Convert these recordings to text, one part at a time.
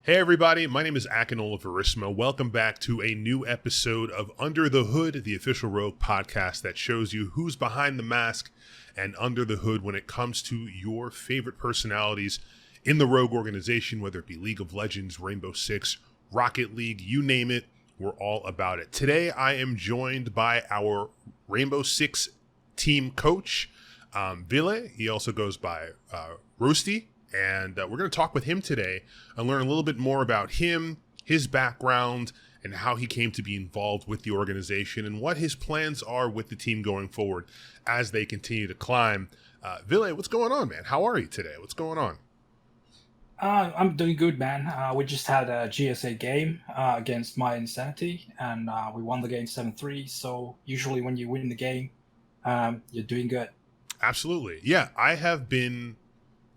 Hey everybody, my name is Akinola. Welcome back to a new episode of Under the Hood, the official Rogue podcast that shows you who's behind the mask and under the hood when it comes to your favorite personalities in the Rogue organization, whether it be League of Legends, Rainbow Six, Rocket League, you name it, we're all about it. Today I am joined by our Rainbow Six team coach, Wille. He also goes by R0usty. And we're going to talk with him today and learn a little bit more about him, his background, and how he came to be involved with the organization and what his plans are with the team going forward as they continue to climb. Wille, what's going on, man? How are you today? What's going on? I'm doing good, man. We just had a GSA game against My Insanity, and we won the game 7-3. So usually when you win the game, you're doing good. Absolutely. Yeah, I have been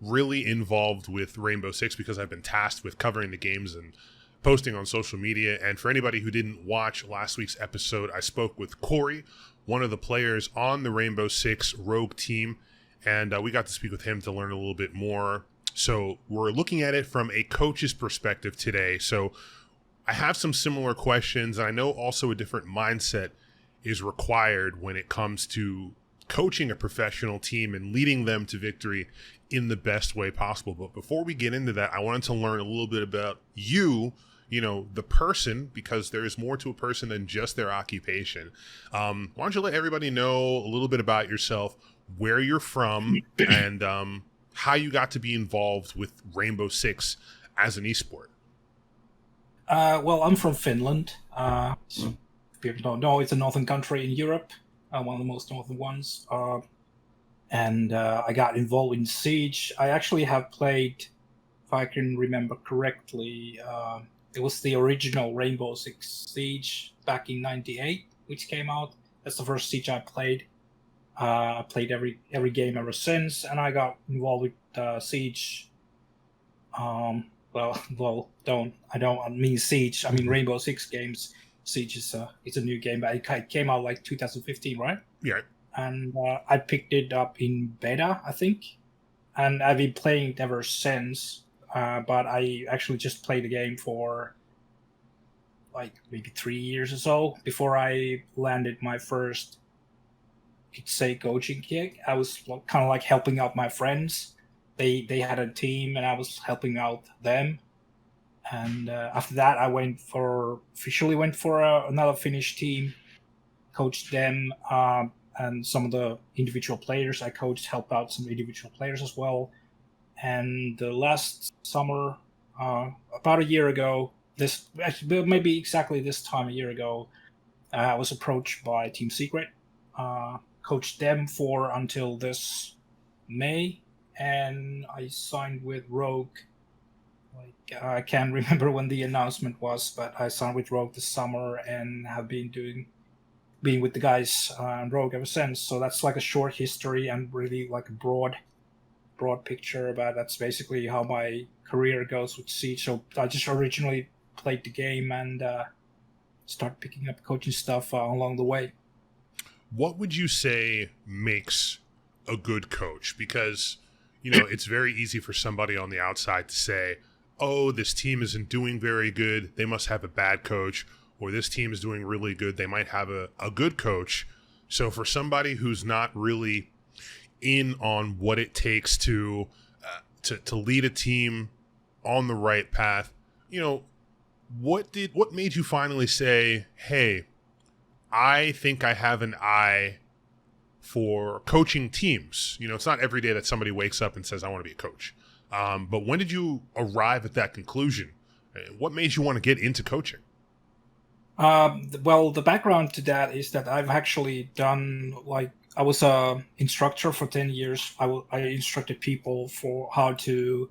really involved with Rainbow Six because I've been tasked with covering the games and posting on social media. And for anybody who didn't watch last week's episode, I spoke with Corey, one of the players on the Rainbow Six Rogue team, and we got to speak with him to learn a little bit more. So we're looking at it from a coach's perspective today. So I have some similar questions, and I know also a different mindset is required when it comes to coaching a professional team and leading them to victory in the best way possible. But before we get into that, I wanted to learn a little bit about you, the person, because there is more to a person than just their occupation. Why don't you let everybody know a little bit about yourself, where you're from, and how you got to be involved with Rainbow Six as an esport? Well, I'm from Finland. So people don't know it's a northern country in Europe, one of the most northern ones. And I got involved in Siege. I actually have played, if I can remember correctly, it was the original Rainbow Six Siege back in '98, which came out. That's the first Siege I played. I played every game ever since, and I got involved with Siege. I don't mean Siege. I mean Rainbow Six games. Siege is it's a new game, but it came out like 2015, right? Yeah. And I picked it up in beta, I think, and I've been playing it ever since. But I actually just played the game for like maybe 3 years or so before I landed my first, you'd say, coaching gig. I was kind of like helping out my friends. They had a team, and I was helping out them. And after that, I officially went for another Finnish team, coached them. And some of the individual players I coached helped out some individual players as well. And the last summer, about a year ago, maybe exactly this time a year ago, I was approached by Team Secret, coached them for until this May, and I signed with Rogue. I can't remember when the announcement was, but I signed with Rogue this summer and have been with the guys on Rogue ever since. So that's like a short history and really like a broad picture about that's basically how my career goes with Siege. So I just originally played the game and started picking up coaching stuff along the way. What would you say makes a good coach? Because, it's very easy for somebody on the outside to say, oh, this team isn't doing very good, they must have a bad coach, or this team is doing really good, they might have a good coach. So for somebody who's not really in on what it takes to lead a team on the right path, what made you finally say, hey, I think I have an eye for coaching teams? It's not every day that somebody wakes up and says, I want to be a coach. But when did you arrive at that conclusion? What made you want to get into coaching? Well, the background to that is that I've actually done, I was a instructor for 10 years. I instructed people for how to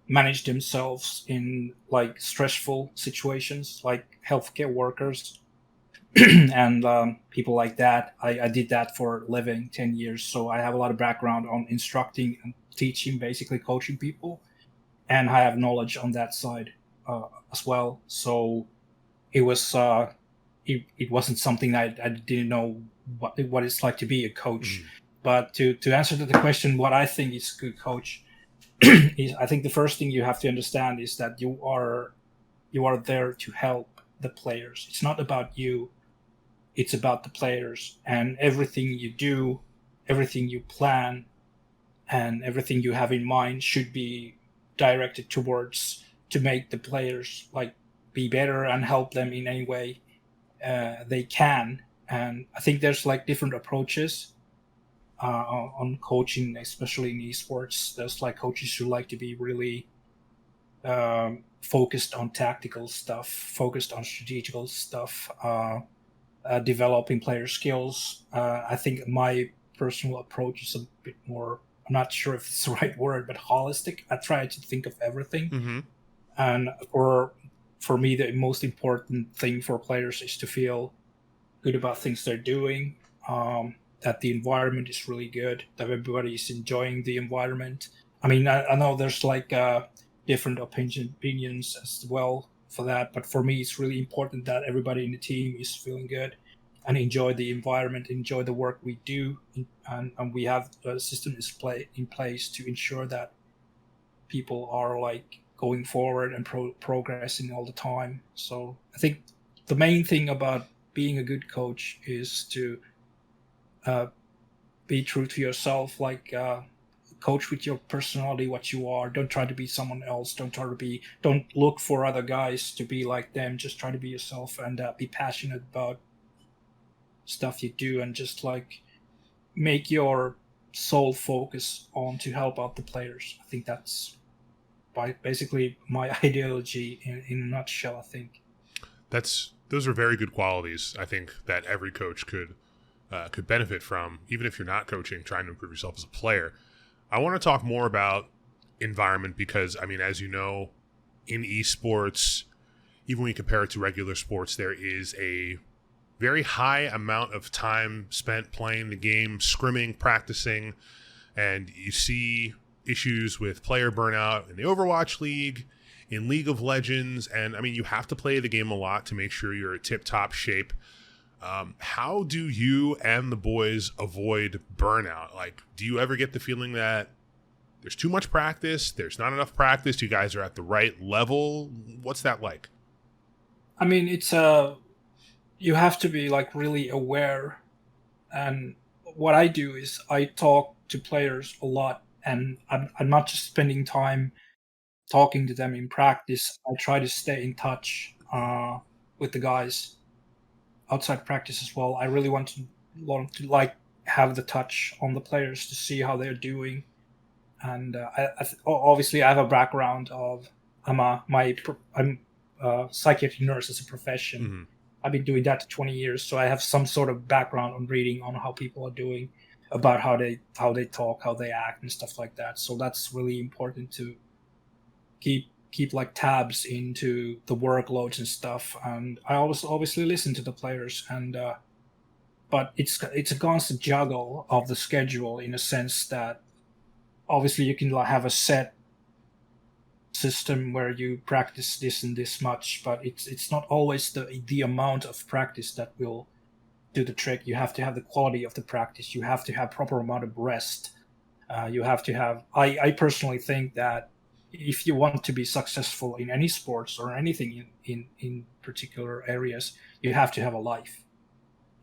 manage themselves in like stressful situations, like healthcare workers and people like that. I did that for a living, 10 years. So I have a lot of background on instructing and teaching, basically coaching people. And I have knowledge on that side as well. So it was it wasn't something I didn't know what it's like to be a coach. But to answer to the question, what I think is a good coach is, I think the first thing you have to understand is that you are You are there to help the players. It's not about you. It's about the players, and everything you do, everything you plan, and everything you have in mind should be directed towards to make the players like be better and help them in any way they can. And I think there's like different approaches on coaching, especially in esports. There's like coaches who like to be really focused on tactical stuff, focused on strategical stuff, developing player skills. I think my personal approach is a bit more, I'm not sure if it's the right word, but holistic. I try to think of everything. Mm-hmm. And for me, the most important thing for players is to feel good about things they're doing, that the environment is really good, that everybody is enjoying the environment. I mean, I know there's like different opinions as well for that, but for me, it's really important that everybody in the team is feeling good and enjoy the environment, enjoy the work we do, and we have a system in place to ensure that people are like going forward and progressing all the time. So I think the main thing about being a good coach is to be true to yourself, like coach with your personality, what you are. Don't try to be someone else. Don't look for other guys to be like them. Just try to be yourself and be passionate about stuff you do, and just like make your sole focus on to help out the players. I think that's basically my ideology in a nutshell. I think those are very good qualities. I think that every coach could benefit from, even if you're not coaching, trying to improve yourself as a player. I want to talk more about environment because, I mean, as you know, in esports, even when you compare it to regular sports, there is a very high amount of time spent playing the game, scrimming, practicing, and you see issues with player burnout in the Overwatch League, in League of Legends, and I mean, you have to play the game a lot to make sure you're at tip-top shape. How do you and the boys avoid burnout? Like, do you ever get the feeling that there's too much practice, there's not enough practice, you guys are at the right level? What's that like? I mean, it's you have to be like really aware. And what I do is I talk to players a lot, and I'm not just spending time talking to them in practice. I try to stay in touch with the guys outside practice as well. I really want to like have the touch on the players to see how they're doing. And obviously I have a background of I'm a psychiatric nurse as a profession. Mm-hmm. I've been doing that for 20 years, so I have some sort of background on reading on how people are doing, about how they talk, how they act, and stuff like that. So that's really important to keep like tabs into the workloads and stuff. And I always obviously listen to the players, and but it's a constant juggle of the schedule, in a sense that obviously you can have a set system where you practice this and this much, but it's not always the amount of practice that will do the trick. You have to have the quality of the practice. You have to have proper amount of rest. You have to have. I personally think that if you want to be successful in any sports or anything in particular areas, you have to have a life.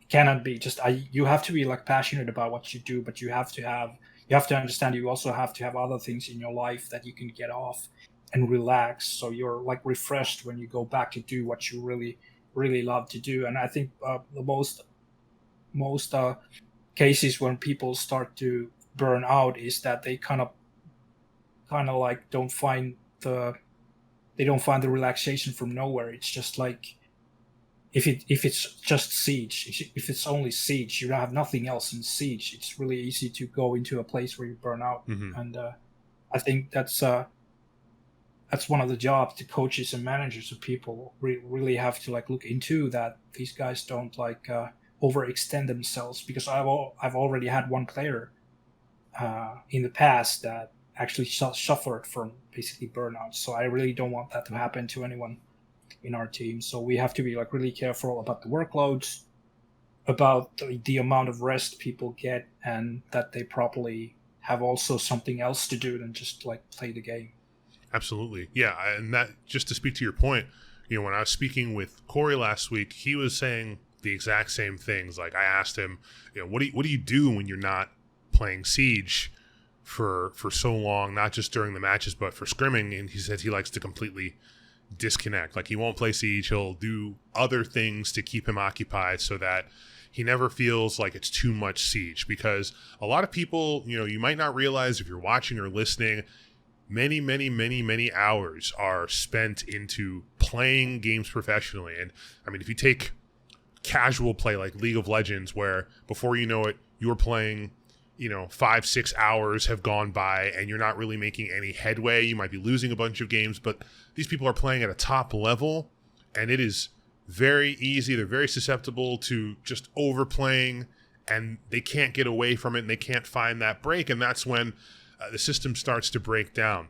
It cannot be just you have to be like passionate about what you do, but you have to understand you also have to have other things in your life that you can get off and relax, so you're like refreshed when you go back to do what you really love to do. And I think the most cases when people start to burn out is that they kind of like don't find the relaxation from nowhere. It's just like if it's just Siege, if it's only Siege, you have nothing else in Siege, it's really easy to go into a place where you burn out. Mm-hmm. And I think that's one of the jobs the coaches and managers of people really have to like look into, that these guys don't like overextend themselves, because I've already had one player in the past that actually suffered from basically burnout. So I really don't want that to happen to anyone in our team. So we have to be like really careful about the workloads, about the amount of rest people get, and that they properly have also something else to do than just like play the game. Absolutely. Yeah. And that, just to speak to your point, You know, when I was speaking with Corey last week, he was saying the exact same things. Like I asked him, you know, what do you do when you're not playing Siege for so long, not just during the matches, but for scrimming? And he said he likes to completely disconnect. Like he won't play Siege. He'll do other things to keep him occupied so that he never feels like it's too much Siege. Because a lot of people, you know, you might not realize if you're watching or listening, many hours are spent into playing games professionally. And I mean, if you take casual play like League of Legends, where before you know it, you're playing, you know, 5-6 hours have gone by and you're not really making any headway. You might be losing a bunch of games, but these people are playing at a top level, and it is very easy. They're very susceptible to just overplaying, and they can't get away from it, and they can't find that break, and that's when the system starts to break down.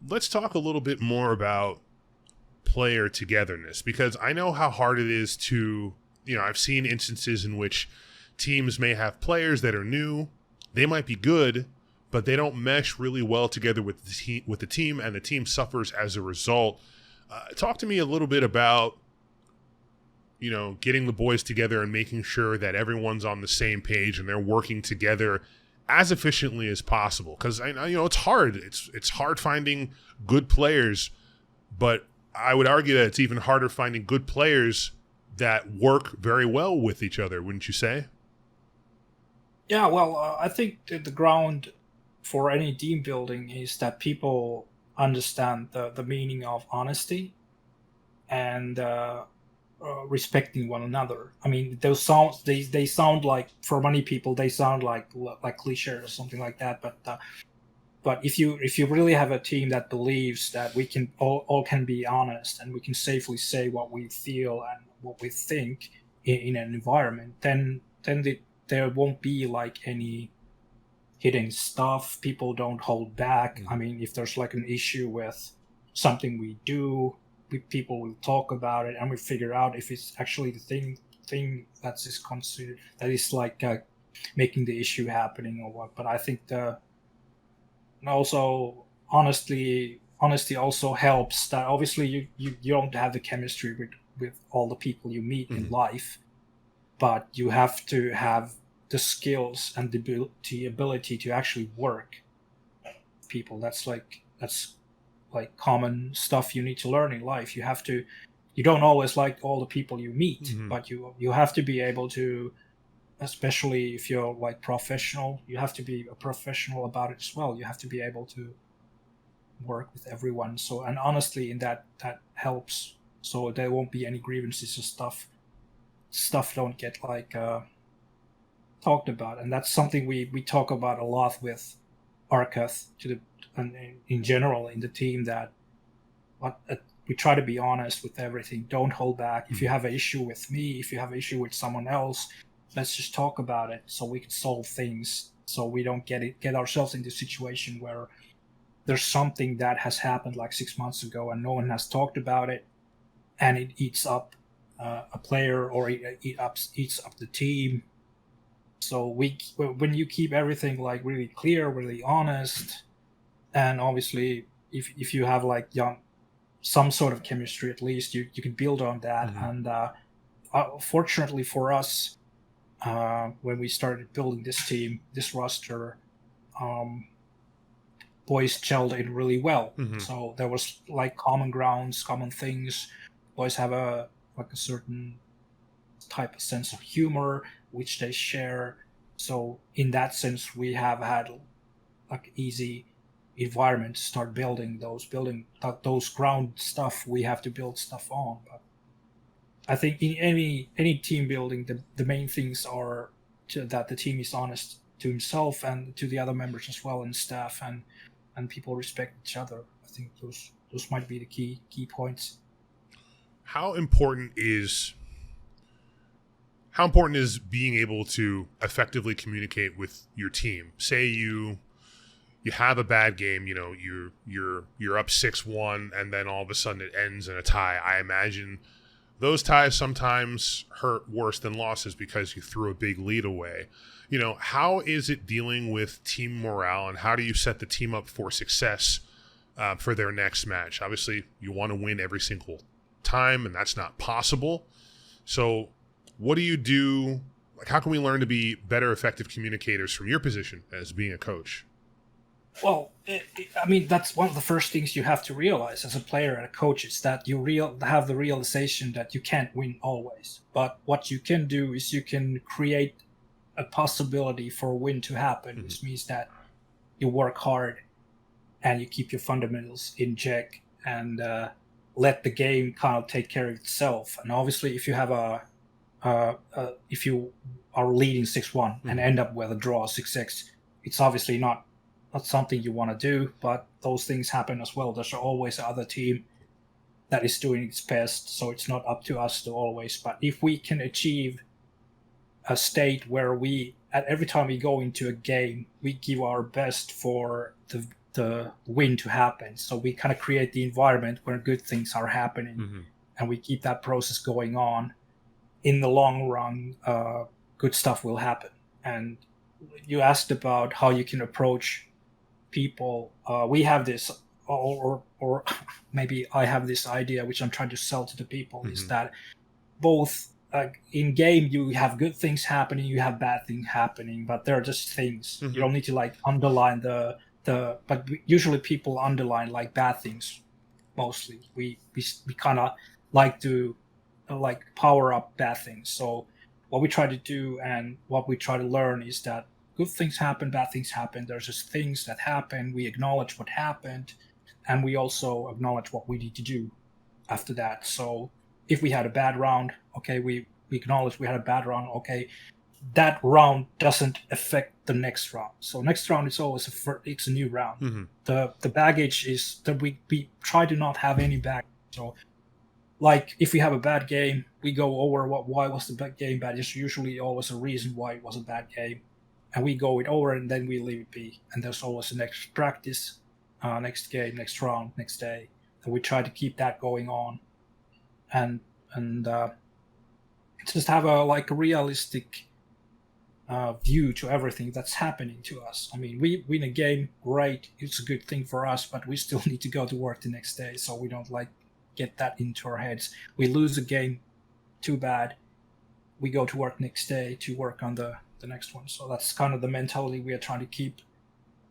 Let's talk a little bit more about player togetherness, because I know how hard it is to, you know, I've seen instances in which teams may have players that are new. They might be good, but they don't mesh really well together with the team, and the team suffers as a result. Talk to me a little bit about, you know, getting the boys together and making sure that everyone's on the same page and they're working together as efficiently as possible. Because I know, you know, it's hard. It's hard finding good players, but I would argue that it's even harder finding good players that work very well with each other, wouldn't you say? Yeah, well, I think that the ground for any team building is that people understand the meaning of honesty and respecting one another. I mean, those sounds they sound like, for many people they sound like cliche or something like that. But if you really have a team that believes that we can all can be honest and we can safely say what we feel and what we think in an environment, then there won't be like any hidden stuff. People don't hold back. I mean, if there's like an issue with something we do, people will talk about it and we figure out if it's actually the thing that is considered, that is like making the issue happening or what. But I think also honesty also helps. That obviously you don't have the chemistry with all the people you meet in life, but you have to have the skills and the ability to actually work people. That's like common stuff you need to learn in life. You don't always like all the people you meet, but you have to be able to, especially if you're like professional, you have to be a professional about it as well. You have to be able to work with everyone. So, and honestly, in that helps. So there won't be any grievances or stuff don't get like talked about. And that's something we talk about a lot with Arcath and in general in the team, that we try to be honest with everything. Don't hold back. If you have an issue with me, if you have an issue with someone else, let's just talk about it so we can solve things, so we don't get ourselves in this situation where there's something that has happened like 6 months ago and no one has talked about it, and it eats up a player, or it eats up the team. So when you keep everything like really clear, really honest, and obviously if you have like some sort of chemistry, at least you can build on that. And fortunately for us, when we started building this team, this roster, boys gelled in really well. So there was like common grounds, common things. Boys have a certain type of sense of humor which they share. So in that sense, we have had like easy environment to start building those ground stuff we have to build stuff on. But I think in any team building, the main things are that the team is honest to himself and to the other members as well, and staff, and people respect each other. I think those might be the key points. How important is being able to effectively communicate with your team? Say you have a bad game, you know, you're up 6-1, and then all of a sudden it ends in a tie. I imagine those ties sometimes hurt worse than losses because you threw a big lead away. You know, how is it dealing with team morale, and how do you set the team up for success for their next match. Obviously, you want to win every single time, and that's not possible. So what do you do? Like, how can we learn to be better, effective communicators from your position as being a coach? Well, I mean, that's one of the first things you have to realize as a player and a coach is that you have the realization that you can't win always. But what you can do is you can create a possibility for a win to happen, which means that you work hard and you keep your fundamentals in check and let the game kind of take care of itself. And obviously, if you have if you are leading 6-1 and end up with a draw 6-6, it's obviously not something you want to do, but those things happen as well. There's always another team that is doing its best, so it's not up to us to always. But if we can achieve a state where at every time we go into a game, we give our best for the win to happen. So we kind of create the environment where good things are happening, and we keep that process going on. In the long run, good stuff will happen. And you asked about how you can approach people. We have this, or maybe I have this idea, which I'm trying to sell to the people, is that both in game you have good things happening, you have bad things happening, but they're just things. You don't need to like underline but usually people underline like bad things. Mostly, we kind of like to like power up bad things. So what we try to do and what we try to learn is that good things happen, bad things happen. There's just things that happen. We acknowledge what happened, and we also acknowledge what we need to do after that. So if we had a bad round, okay, we acknowledge we had a bad round. Okay, that round doesn't affect the next round. So next round is always it's a new round. The baggage is that we try to not have any baggage. So like if we have a bad game, we go over why was the game bad. There's usually always a reason why it was a bad game, and we go it over and then we leave it be. And there's always the next practice, next game, next round, next day, and we try to keep that going on, and just have a realistic view to everything that's happening to us. I mean, we win a game, great, it's a good thing for us, but we still need to go to work the next day, so we don't get that into our heads. We lose a game, too bad. We go to work next day to work on the next one. So that's kind of the mentality we are trying to keep.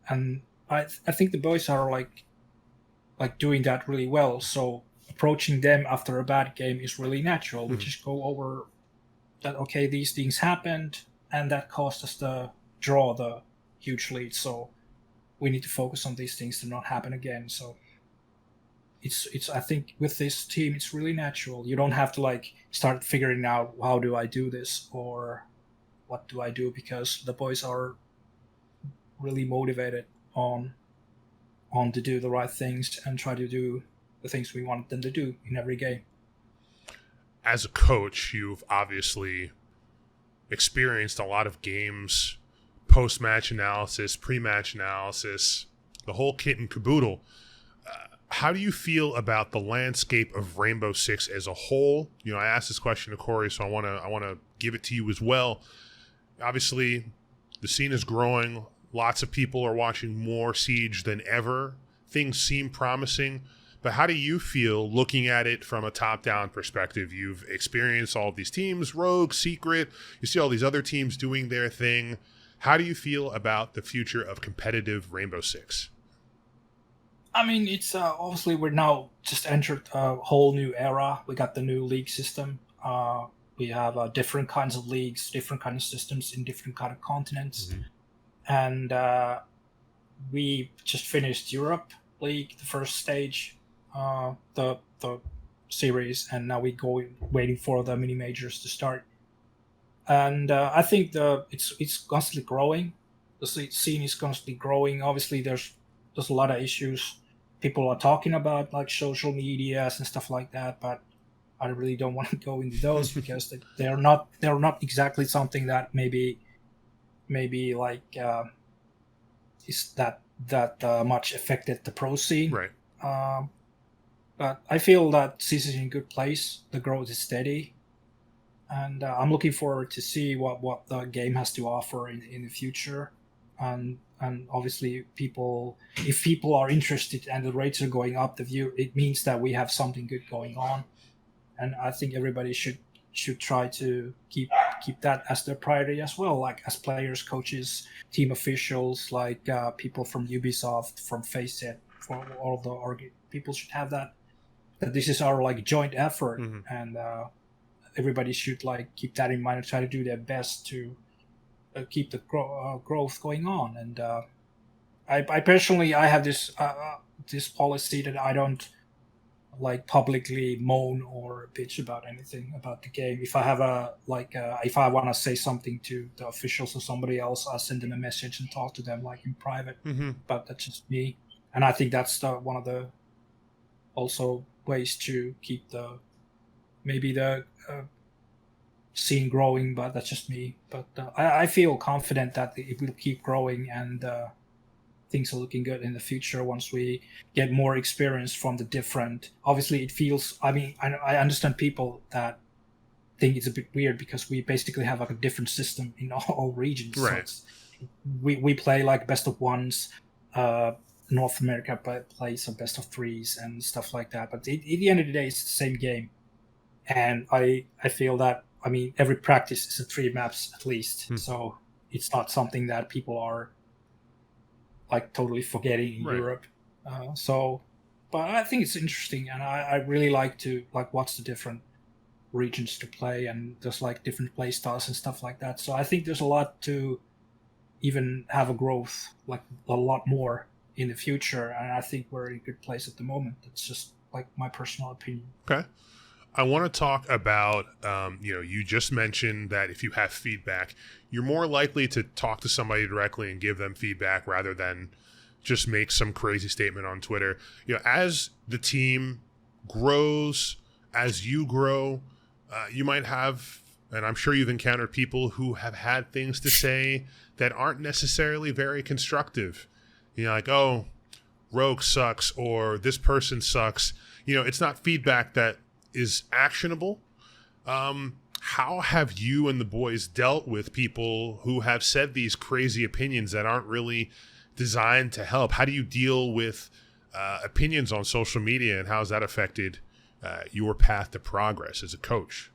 And I think the boys are like doing that really well. So approaching them after a bad game is really natural. We just go over that, okay, these things happened and that caused us to draw the huge lead. So we need to focus on these things to not happen again. So it's I think with this team it's really natural. You don't have to start figuring out how do I do this or what do I do, because the boys are really motivated on to do the right things and try to do the things we want them to do in every game. As a coach, you've obviously experienced a lot of games, post-match analysis, pre-match analysis, the whole kit and caboodle. How do you feel about the landscape of Rainbow Six as a whole? I asked this question to Corey, so I want to give it to you as well. Obviously, the scene is growing. Lots of people are watching more Siege than ever. Things seem promising. But how do you feel looking at it from a top-down perspective? You've experienced all of these teams, Rogue, Secret. You see all these other teams doing their thing. How do you feel about the future of competitive Rainbow Six? I mean, it's obviously we're now just entered a whole new era. We got the new league system. We have different kinds of leagues, different kinds of systems in different kind of continents. And we just finished Europe League, the first stage, the series, and now we waiting for the mini majors to start. And I think it's constantly growing. The scene is constantly growing. Obviously, there's a lot of issues people are talking about, like social medias and stuff like that, but I really don't want to go into those because they're not exactly something that maybe is that much affected the pro scene. Right. But I feel that CIS is in a good place. The growth is steady, and I'm looking forward to see what the game has to offer in the future. and obviously if people are interested and the rates are going up, it means that we have something good going on, and I think everybody should try to keep that as their priority as well, like as players, coaches, team officials, like people from Ubisoft, from Faceit, for all the people should have that this is our like joint effort, and everybody should like keep that in mind and try to do their best to keep the growth going on. And I personally I have this this policy that I don't like publicly moan or bitch about anything about the game. If I have if I want to say something to the officials or somebody else, I'll send them a message and talk to them like in private. But that's just me, and I think that's one of the also ways to keep the scene growing. But that's just me. But I feel confident that it will keep growing, and things are looking good in the future once we get more experience from the different. Obviously, it feels. I mean, I understand people that think it's a bit weird because we basically have like a different system in all regions. Right. So we play like best of ones. North America plays a best of threes and stuff like that. But at the end of the day, it's the same game. And I feel that, I mean, every practice is 3 maps at least. So it's not something that people are like totally forgetting in Europe. But I think it's interesting, and I really like to watch the different regions to play, and there's like different play styles and stuff like that. So I think there's a lot to even have a growth, like a lot more in the future, and I think we're in a good place at the moment. It's just like my personal opinion. Okay. I want to talk about, you just mentioned that if you have feedback, you're more likely to talk to somebody directly and give them feedback rather than just make some crazy statement on Twitter. As the team grows, as you grow, you might have, and I'm sure you've encountered people who have had things to say that aren't necessarily very constructive. Like, oh, Rogue sucks, or this person sucks. It's not feedback that is actionable. How have you and the boys dealt with people who have said these crazy opinions that aren't really designed to help? How do you deal with opinions on social media, and how has that affected your path to progress as a coach?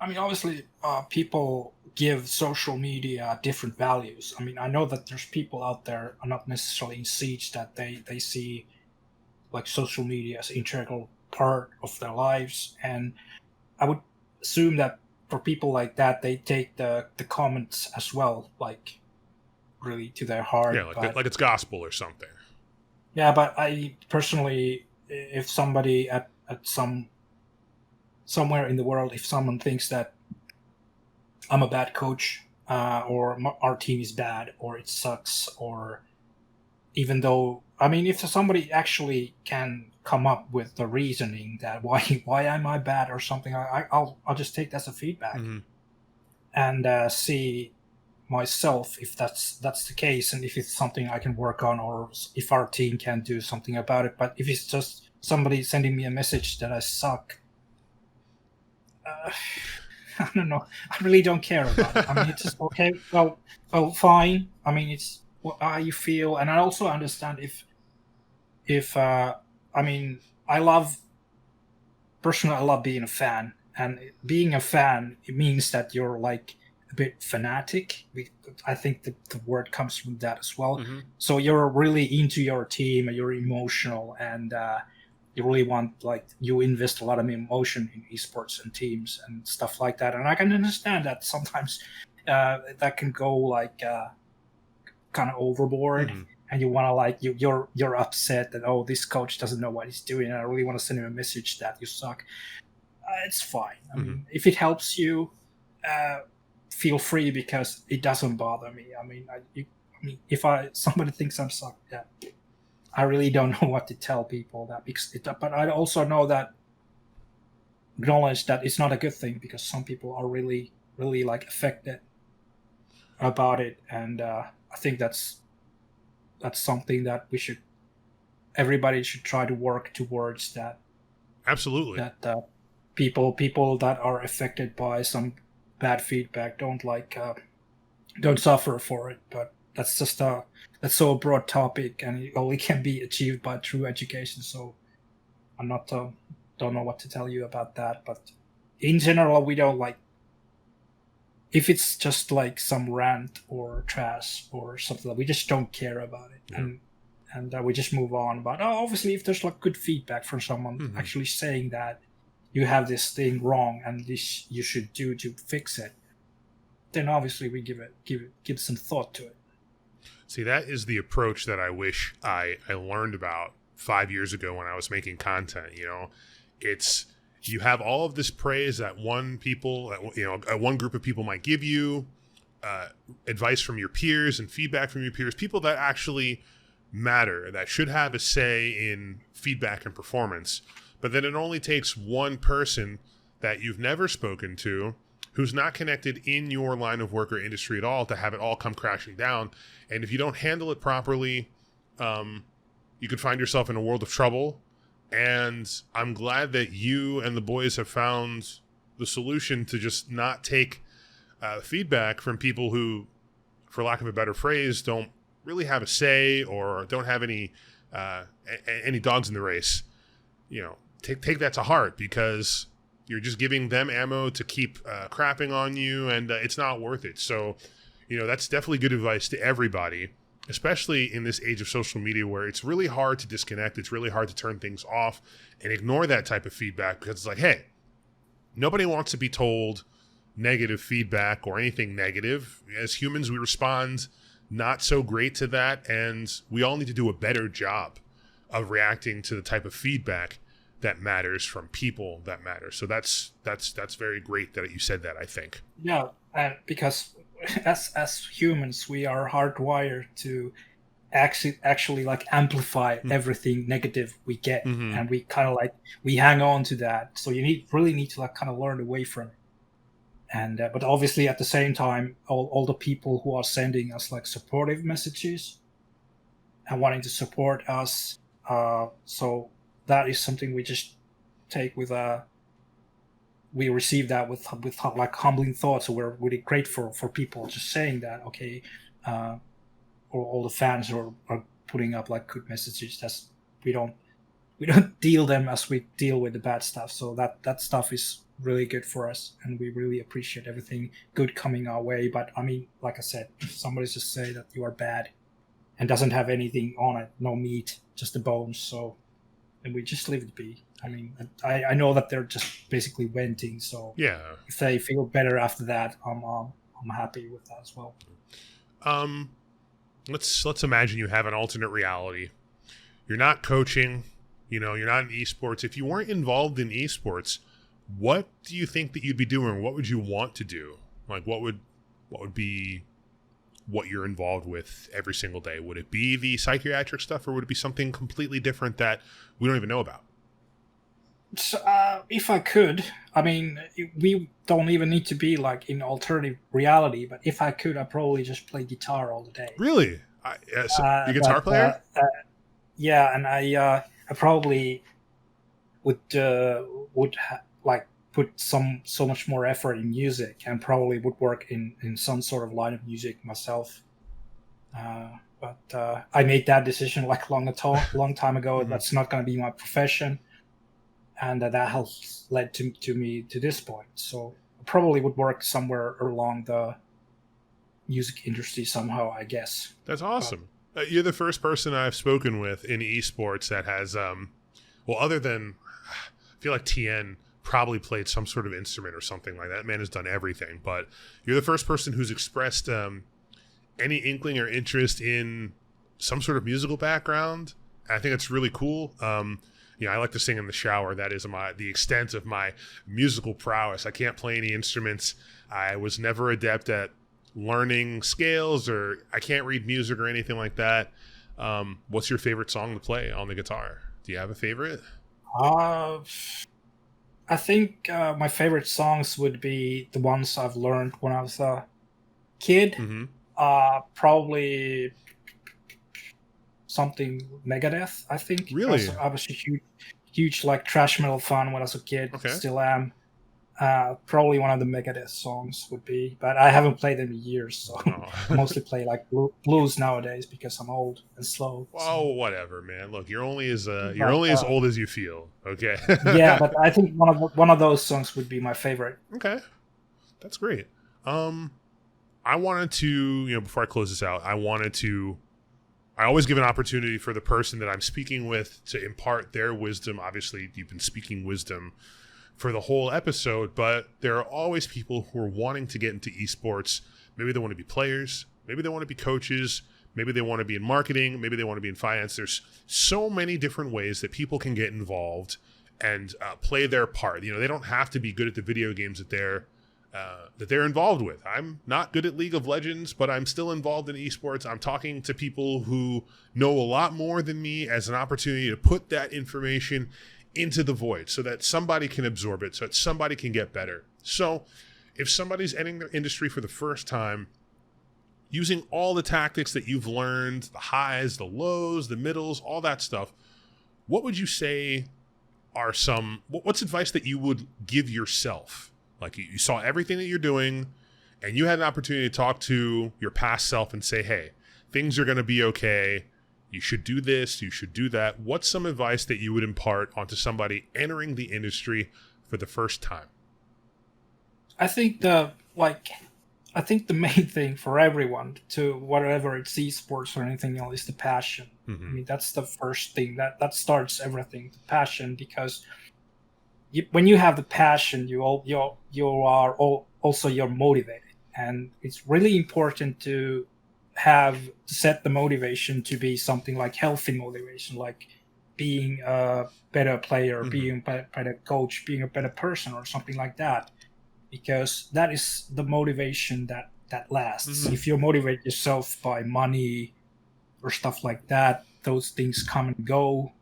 I mean, obviously, people give social media different values. I mean, I know that there's people out there are not necessarily in Siege that they see like social media as an integral part of their lives, and I would assume that for people like that, they take the comments as well, like really to their heart. Yeah, like it's gospel or something. Yeah, but I personally, if somebody at somewhere in the world, if someone thinks that I'm a bad coach, or our team is bad, or it sucks, or even though, I mean, if somebody actually can come up with the reasoning that why am I bad or something, I'll just take that as a feedback, and see myself if that's the case, and if it's something I can work on, or if our team can do something about it. But if it's just somebody sending me a message that I suck, I don't know. I really don't care about it. I mean, it's just okay. Well, fine. I mean, it's how you feel, and I also understand if I mean, I love being a fan, and being a fan, it means that you're like a bit fanatic. I think the word comes from that as well. So you're really into your team, and you're emotional, and you really want, like, you invest a lot of emotion in esports and teams and stuff like that. And I can understand that sometimes that can go like kind of overboard, and you want to like you're upset that, oh, this coach doesn't know what he's doing, and I really want to send him a message that you suck. It's fine. I mean, if it helps you, feel free, because it doesn't bother me. I mean, if somebody thinks I'm suck, yeah, I really don't know what to tell people that, because but I also know that, acknowledge that it's not a good thing, because some people are really, really like affected about it, and I think that's something that everybody should try to work towards. That absolutely, that people that are affected by some bad feedback don't suffer for it, but that's just a that's so a broad topic, and it only can be achieved by true education. So I'm not don't know what to tell you about that, but in general, we don't like if it's just like some rant or trash or something. We just don't care about it, Yeah. and we just move on. But obviously, if there's like good feedback from someone actually saying that you have this thing wrong and this you should do to fix it, then obviously we give some thought to it. See, that is the approach that I wish I learned about 5 years ago when I was making content. It's you have all of this praise that one group of people might give you, advice from your peers and feedback from your peers, people that actually matter, that should have a say in feedback and performance. But then it only takes one person that you've never spoken to, who's not connected in your line of work or industry at all, to have it all come crashing down. And if you don't handle it properly, you could find yourself in a world of trouble. And I'm glad that you and the boys have found the solution to just not take feedback from people who, for lack of a better phrase, don't really have a say or don't have any dogs in the race. Take that to heart, because you're just giving them ammo to keep crapping on you, and it's not worth it. So, that's definitely good advice to everybody, especially in this age of social media where it's really hard to disconnect. It's really hard to turn things off and ignore that type of feedback, because it's like, hey, nobody wants to be told negative feedback or anything negative. As humans, we respond not so great to that, and we all need to do a better job of reacting to the type of feedback that matters from people that matter. So that's very great that you said that, I think. Yeah, because as humans, we are hardwired to actually like amplify everything negative we get, and we kind of like we hang on to that. So you really need to like kind of learn away from it. And but obviously at the same time, all the people who are sending us like supportive messages and wanting to support us, so that is something we just take with we receive that with like humbling thoughts. So we're really grateful for people just saying that, okay, or all the fans are putting up like good messages. That's we don't deal them as we deal with the bad stuff. So that stuff is really good for us, and we really appreciate everything good coming our way. But I mean, like I said, if somebody just say that you are bad and doesn't have anything on it, no meat, just the bones, so and we just leave it be. I mean, I know that they're just basically venting, so Yeah. if they feel better after that, I'm happy with that as well. Let's imagine you have an alternate reality. You're not coaching, you're not in esports. If you weren't involved in esports, what do you think that you'd be doing? What would you want to do? Like, what would be what you're involved with every single day? Would it be the psychiatric stuff, or would it be something completely different that we don't even know about? So, if I could, I mean, we don't even need to be like in alternative reality, but if I could, I'd probably just play guitar all the day. Really? You guitar player? Yeah, and I probably would like put so much more effort in music, and probably would work in some sort of line of music myself. But I made that decision like long time ago. That's not going to be my profession, and that has led to me to this point. So I probably would work somewhere along the music industry somehow, I guess. That's awesome. You're the first person I've spoken with in esports that has, other than, I feel like TN probably played some sort of instrument or something like that. Man has done everything, but you're the first person who's expressed any inkling or interest in some sort of musical background. I think it's really cool. I like to sing in the shower. That is the extent of my musical prowess. I can't play any instruments. I was never adept at learning scales, or I can't read music or anything like that. What's your favorite song to play on the guitar? Do you have a favorite? I think my favorite songs would be the ones I've learned when I was a kid. Probably something Megadeth, I think. Really? I was a huge like thrash metal fan when I was a kid. Okay. Still am. Probably one of the Megadeth songs would be, but I haven't played them in years, so I mostly play like blues nowadays because I'm old and slow. Well, So. whatever, man. Look, you're only as But, as old as you feel. Okay. yeah, but I think one of those songs would be my favorite. Okay, that's great. I wanted to, before I close this out, I always give an opportunity for the person that I'm speaking with to impart their wisdom. Obviously, you've been speaking wisdom for the whole episode, but there are always people who are wanting to get into esports. Maybe they want to be players. Maybe they want to be coaches. Maybe they want to be in marketing. Maybe they want to be in finance. There's so many different ways that people can get involved and play their part. They don't have to be good at the video games that they're involved with. I'm not good at League of Legends, but I'm still involved in esports. I'm talking to people who know a lot more than me as an opportunity to put that information into the void so that somebody can absorb it, so that somebody can get better. So if somebody's entering the industry for the first time, using all the tactics that you've learned, the highs, the lows, the middles, all that stuff, what would you say are what's advice that you would give yourself? Like you saw everything that you're doing and you had an opportunity to talk to your past self and say, hey, things are going to be okay. You should do this. You should do that. What's some advice that you would impart onto somebody entering the industry for the first time? I think the main thing for everyone to whatever it's esports or anything else is the passion. Mm-hmm. I mean, that's the first thing that starts everything. The passion, because when you have the passion, you're motivated, and it's really important to set the motivation to be something like healthy motivation, like being a better player, Mm-hmm. being a better coach, being a better person, or something like that, because that is the motivation that lasts. Mm-hmm. If you motivate yourself by money or stuff like that, those things come and go.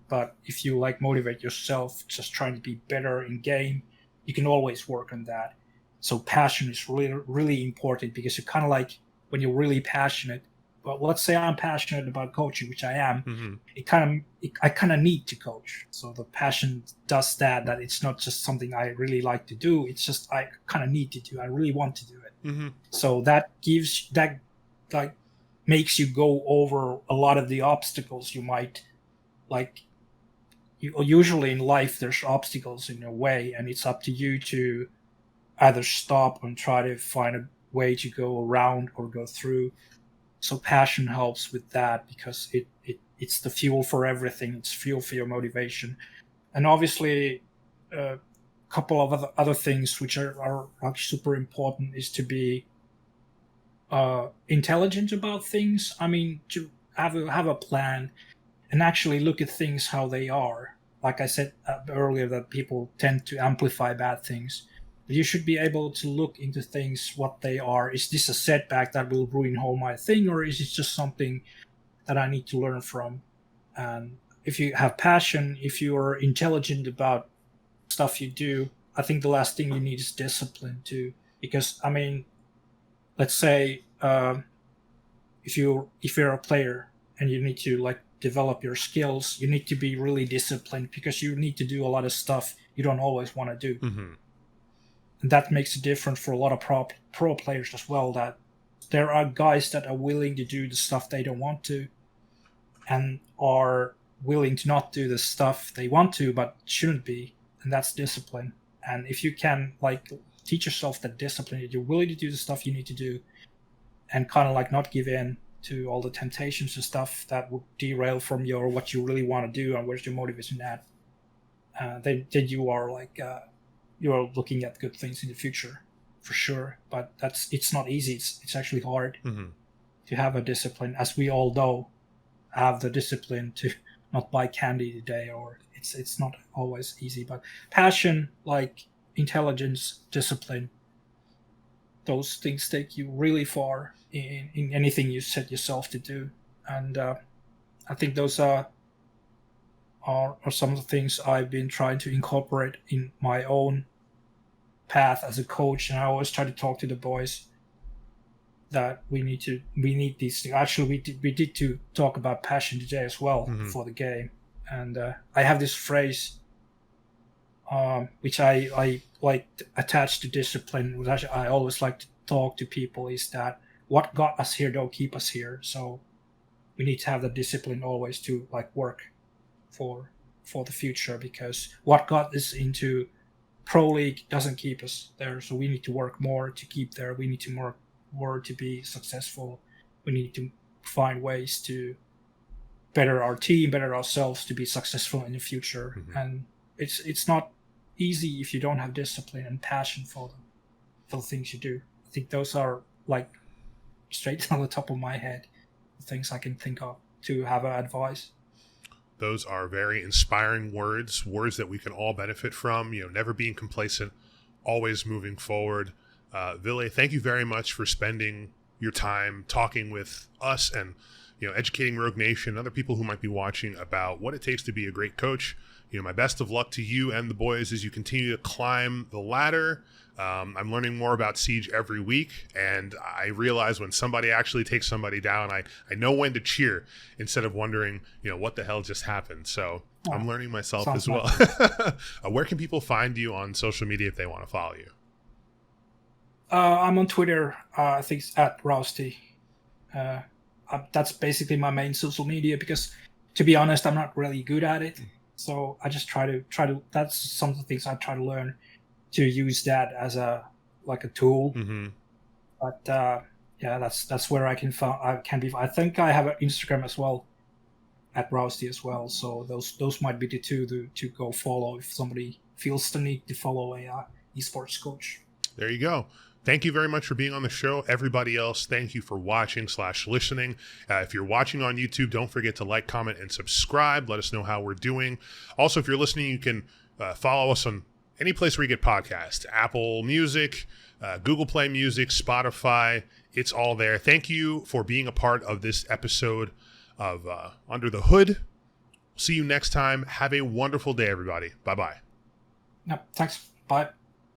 But if you motivate yourself, just trying to be better in game, you can always work on that. So passion is really, really important, because you kind of when you're really passionate. But let's say I'm passionate about coaching, which I am. Mm-hmm. I kind of need to coach. So the passion does that it's not just something I really like to do. It's just I kind of need to do. I really want to do it. Mm-hmm. So that makes you go over a lot of the obstacles you might usually in life. There's obstacles in your way, and it's up to you to either stop and try to find a way to go around or go through. So passion helps with that, because it's the fuel for everything. It's fuel for your motivation. And obviously a couple of other things which are super important is to be intelligent about things. I mean, to have a plan and actually look at things how they are. Like I said earlier, that people tend to amplify bad things. You should be able to look into things what they are. Is this a setback that will ruin whole my thing, or is it just something that I need to learn from? And if you have passion, if you are intelligent about stuff you do, I think the last thing you need is discipline too. Because I mean, let's say if you're a player and you need to develop your skills, you need to be really disciplined, because you need to do a lot of stuff you don't always want to do. Mm-hmm. And that makes a difference for a lot of pro players as well, that there are guys that are willing to do the stuff they don't want to, and are willing to not do the stuff they want to but shouldn't be, and that's discipline. And if you can teach yourself that discipline, that you're willing to do the stuff you need to do, and kind of not give in to all the temptations and stuff that would derail from what you really want to do and where's your motivation at, then you are you're looking at good things in the future for sure. But it's not easy. It's actually hard to have a discipline, as we all know. Have the discipline to not buy candy today, or it's not always easy. But passion, intelligence, discipline, those things take you really far in anything you set yourself to do. And I think those are some of the things I've been trying to incorporate in my own path as a coach. And I always try to talk to the boys that we need these things. Actually, we did to talk about passion today as well for the game. And I have this phrase which I like attached to discipline, which I always like to talk to people, is that what got us here don't keep us here. So we need to have the discipline always to like work for the future, because what got us into pro league doesn't keep us there. So we need to work more to keep there. We need to work more to be successful. We need to find ways to better our team, better ourselves to be successful in the future. Mm-hmm. And it's not easy if you don't have discipline and passion for the things you do. I think those are like straight on the top of my head the things I can think of to have advice. Those are very inspiring words that we can all benefit from. Never being complacent, always moving forward. Wille, thank you very much for spending your time talking with us and educating Rogue Nation and other people who might be watching about what it takes to be a great coach. My best of luck to you and the boys as you continue to climb the ladder. I'm learning more about Siege every week, and I realize when somebody actually takes somebody down, I know when to cheer instead of wondering, what the hell just happened. So I'm learning myself as well. Where can people find you on social media if they want to follow you? I'm on Twitter. I think it's @R0usty. That's basically my main social media because, to be honest, I'm not really good at it. So I just try to. That's some of the things I try to learn, to use that as a tool. Mm-hmm. But that's where I can be. I think I have an Instagram as well, @R0usty as well. So those might be the two to go follow if somebody feels the need to follow a esports coach. There you go. Thank you very much for being on the show. Everybody else, thank you for watching/listening. If you're watching on YouTube, don't forget to like, comment, and subscribe. Let us know how we're doing. Also, if you're listening, you can follow us on any place where you get podcasts. Apple Music, Google Play Music, Spotify. It's all there. Thank you for being a part of this episode of Under the Hood. See you next time. Have a wonderful day, everybody. Bye-bye. Yeah, thanks. Bye.